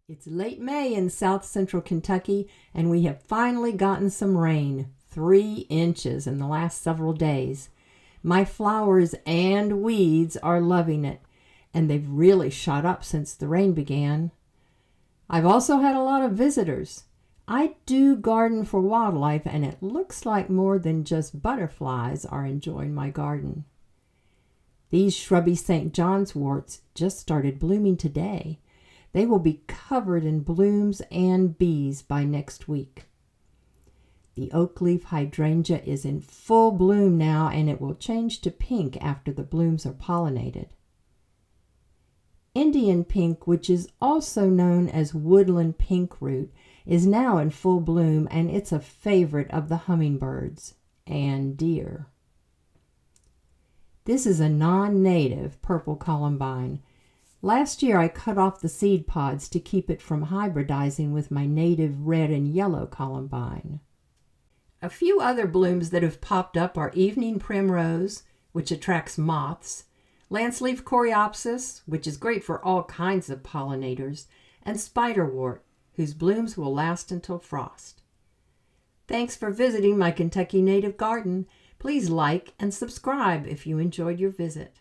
It's late May in south central Kentucky, and we have finally gotten some rain, 3 inches in the last several days. My flowers and weeds are loving it, and they've really shot up since the rain began. I've also had a lot of visitors. I do garden for wildlife, and it looks like more than just butterflies are enjoying my garden. These shrubby St. John's worts just started blooming today. They will be covered in blooms and bees by next week. The oak leaf hydrangea is in full bloom now, and it will change to pink after the blooms are pollinated. Indian pink, which is also known as woodland pinkroot, is now in full bloom, and it's a favorite of the hummingbirds and deer. This is a non-native purple columbine. Last year I cut off the seed pods to keep it from hybridizing with my native red and yellow columbine. A few other blooms that have popped up are evening primrose, which attracts moths, lanceleaf coreopsis, which is great for all kinds of pollinators, and spiderwort, whose blooms will last until frost. Thanks for visiting my Kentucky native garden. Please like and subscribe if you enjoyed your visit.